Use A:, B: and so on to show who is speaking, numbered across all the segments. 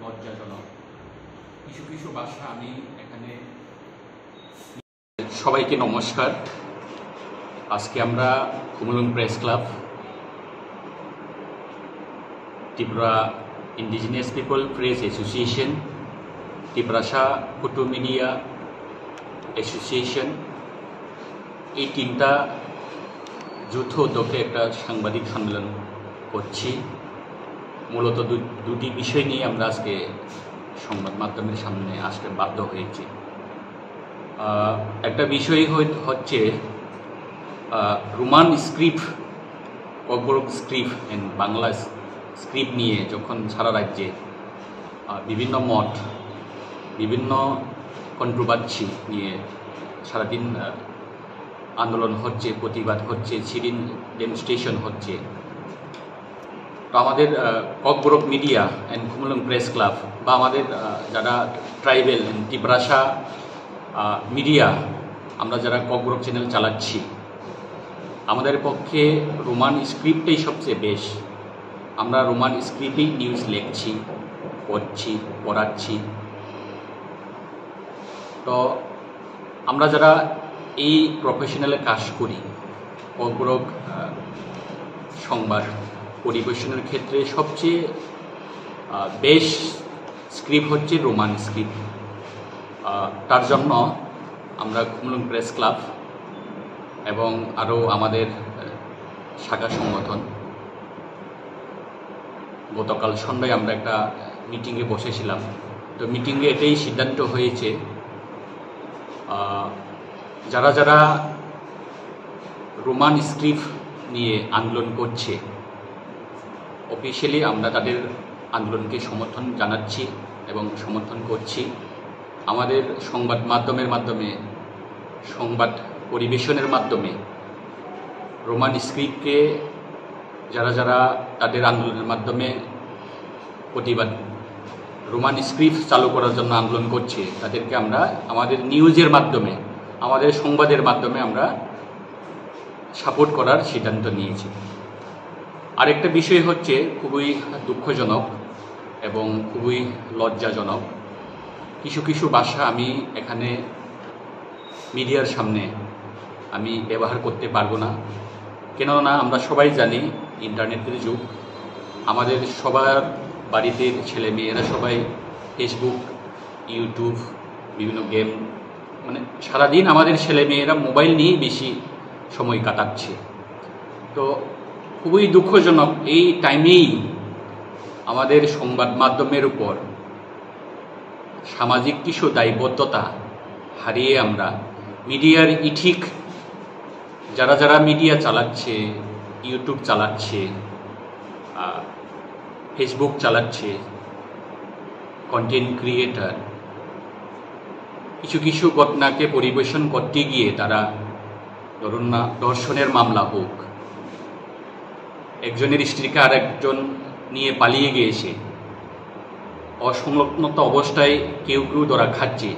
A: লজ্জাজনক। কিছু কিছু ভাষা আমি এখানে। সবাইকে নমস্কার। আজকে আমরা khumulwng press club, Tripura indigenous people press association, Tripura photo media association, এই তিনটা যৌথ উদ্যোগে একটা সাংবাদিক সম্মেলন করছি। মূলত দুটি বিষয় নিয়ে আমরা আজকে সংবাদ মাধ্যমের সামনে আসতে বাধ্য হয়েছি। একটা বিষয় হচ্ছে Roman script, Kokborok script and Bangla script নিয়ে যখন সারা রাজ্যে বিভিন্ন মঠ, বিভিন্ন কন্ট্রোভার্সি নিয়ে সারাদিন আন্দোলন হচ্ছে, প্রতিবাদ হচ্ছে, সিরিন ডেমনস্ট্রেশন হচ্ছে, তো আমাদের Kokborok media and khumulwng press club বা আমাদের যারা ট্রাইবেল ত্রিপুরা মিডিয়া, আমরা যারা ককব্রক চ্যানেল চালাচ্ছি, আমাদের পক্ষে রোমান স্ক্রিপ্টেই সবচেয়ে বেশ। আমরা রোমান স্ক্রিপ্টেই নিউজ লিখছি, পড়াচ্ছি। তো আমরা যারা এই প্রফেশনালে কাজ করি, ককব্রক সংবাদ পরিবেশনের ক্ষেত্রে সবচেয়ে বেশ স্ক্রিপ্ট হচ্ছে রোমান স্ক্রিপ্ট। তার জন্য আমরা khumulwng প্রেস ক্লাব এবং আরও আমাদের শাখা সংগঠন গতকাল সন্ধ্যায় আমরা একটা মিটিংয়ে বসেছিলাম। তো মিটিংয়ে এটাই সিদ্ধান্ত হয়েছে, যারা যারা রোমান স্ক্রিপ্ট নিয়ে আন্দোলন করছে, অফিসিয়ালি আমরা তাদের আন্দোলনকে সমর্থন জানাচ্ছি এবং সমর্থন করছি। আমাদের সংবাদ মাধ্যমের মাধ্যমে, সংবাদ পরিবেশনের মাধ্যমে রোমান স্ক্রিপ্টকে যারা যারা তাদের আন্দোলনের মাধ্যমে প্রতিবাদ, রোমান স্ক্রিপ্ট চালু করার জন্য আন্দোলন করছে, তাদেরকে আমরা আমাদের নিউজের মাধ্যমে, আমাদের সংবাদের মাধ্যমে আমরা সাপোর্ট করার সিদ্ধান্ত নিয়েছি। আরেকটা বিষয় হচ্ছে খুবই দুঃখজনক এবং খুবই লজ্জাজনক। কিছু কিছু ভাষা আমি এখানে মিডিয়ার সামনে আমি ব্যবহার করতে পারবো না, কেননা আমরা সবাই জানি ইন্টারনেটের যুগ। আমাদের সবার বাড়িতে ছেলে মেয়েরা সবাই ফেসবুক, ইউটিউব, বিভিন্ন গেম, মানে সারাদিন আমাদের ছেলে মেয়েরা মোবাইল নিয়েই বেশি সময় কাটাচ্ছে। তো খুবই দুঃখজনক, এই টাইমেই আমাদের সংবাদ মাধ্যমের উপর সামাজিক কিছু দায়বদ্ধতা হারিয়ে আমরা মিডিয়ার ইথিক, যারা যারা মিডিয়া চালাচ্ছে, ইউটিউব চালাচ্ছে, ফেসবুক চালাচ্ছে, কন্টেন্ট ক্রিয়েটার, কিছু কিছু ঘটনাকে পরিবেশন করতে গিয়ে তারা, ধরুন না ধর্ষণের মামলা হোক, একজনের স্ত্রীকে আরেকজন নিয়ে পালিয়ে গিয়েছে, অসংলগ্নতা অবস্থায় কেউ কেউ ধরা খাচ্ছে,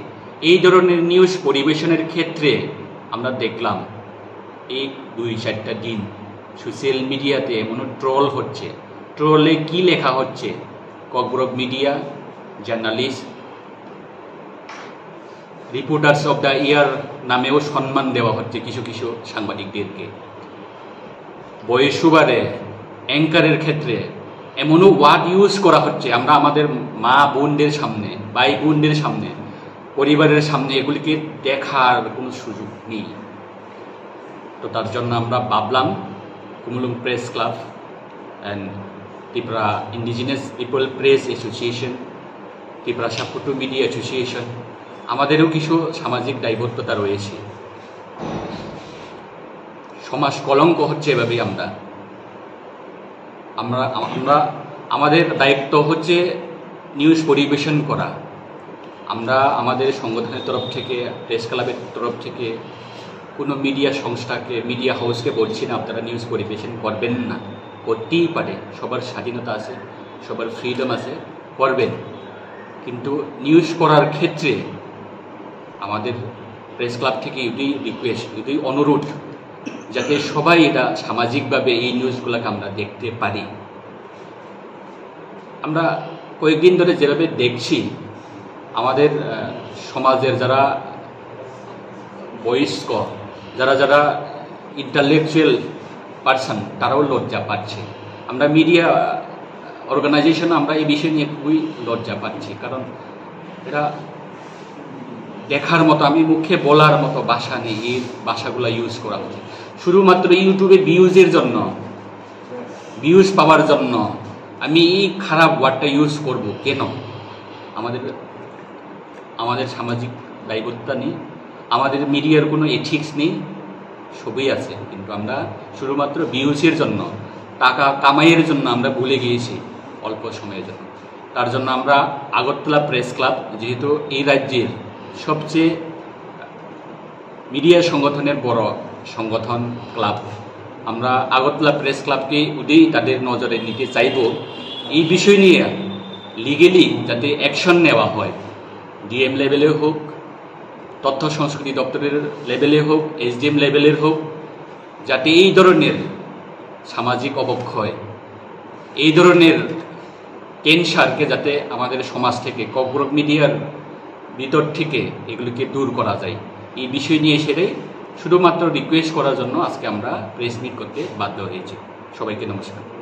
A: এই ধরনের নিউজ পরিবেশনের ক্ষেত্রে আমরা দেখলাম এই 2-4টা দিন সোশ্যাল মিডিয়াতে এমন ট্রোল হচ্ছে। ট্রোলে কি লেখা হচ্ছে? Kokborok media journalist, reporters of the year নামেও সম্মান দেওয়া হচ্ছে কিছু কিছু সাংবাদিকদেরকে। বয়সুবারে অ্যাঙ্কারের ক্ষেত্রে এমনও ওয়ার্ড ইউজ করা হচ্ছে, আমরা আমাদের মা বোনদের সামনে, ভাই বোনদের সামনে, পরিবারের সামনে এগুলিকে দেখার কোনো সুযোগ নেই। তো তার জন্য আমরা ভাবলাম khumulwng press club and Tripura indigenous people press association, Tripura photo media association, আমাদেরও কিছু সামাজিক দায়বদ্ধতা রয়েছে। সমাজ কলঙ্ক হচ্ছে এভাবেই আমরা আমাদের দায়িত্ব হচ্ছে নিউজ পরিবেশন করা। আমরা আমাদের সংগঠনের তরফ থেকে, প্রেস ক্লাবের তরফ থেকে কোনো মিডিয়া সংস্থাকে, মিডিয়া হাউসকে বলছি না আপনারা নিউজ পরিবেশন করবেন না, করতেই পারে, সবার স্বাধীনতা আছে, সবার ফ্রিডম আছে, করবেন। কিন্তু নিউজ করার ক্ষেত্রে আমাদের প্রেস ক্লাব থেকে এটাই রিকোয়েস্ট, এটাই অনুরোধ, যাতে সবাই এটা সামাজিকভাবে এই নিউজগুলোকে আমরা দেখতে পারি। আমরা কয়েকদিন ধরে যেভাবে দেখছি আমাদের সমাজের যারা বয়স্ক যারা যারা ইন্টালেকচুয়াল পার্সন তারাও লজ্জা পাচ্ছে। আমরা মিডিয়া অর্গানাইজেশন আমরা এই বিষয় নিয়ে খুবই লজ্জা পাচ্ছি, কারণ এটা দেখার মতো, আমি মুখে বলার মতো ভাষা নেই। এই ভাষাগুলো ইউজ করা হচ্ছে শুধুমাত্র ইউটিউবে ভিউজের জন্য, ভিউজ পাওয়ার জন্য আমি এই খারাপ ওয়ার্ডটা ইউজ করব কেন? আমাদের সামাজিক দায়বদ্ধতা নেই, আমাদের মিডিয়ার কোনো এথিক্স নেই, সবই আছে, কিন্তু আমরা শুধুমাত্র ভিউজের জন্য, টাকা কামাইয়ের জন্য আমরা ভুলে গিয়েছি অল্প সময়ের জন্য। তার জন্য আমরা আগরতলা প্রেস ক্লাব, যেহেতু এই রাজ্যের সবচেয়ে মিডিয়া সংগঠনের বড় সংগঠন ক্লাব, আমরা আগরতলা প্রেস ক্লাবকে ওদেরই তাদের নজরে নিতে চাইব। এই বিষয় নিয়ে লিগেলি যাতে অ্যাকশন নেওয়া হয়, ডিএম লেভেলে হোক, তথ্য সংস্কৃতি দপ্তরের লেভেলে হোক, এসডিএম লেভেলের হোক, যাতে এই ধরনের সামাজিক অবক্ষয়, এই ধরনের ক্যান্সারকে যাতে আমাদের সমাজ থেকে, কর্পোরেট মিডিয়ার ভিতর থেকে এগুলিকে দূর করা যায়, এই বিষয় নিয়ে সেটাই শুধুমাত্র রিকোয়েস্ট করার জন্য আজকে আমরা প্রেস মিট করতে বাধ্য হয়েছি। সবাইকে নমস্কার।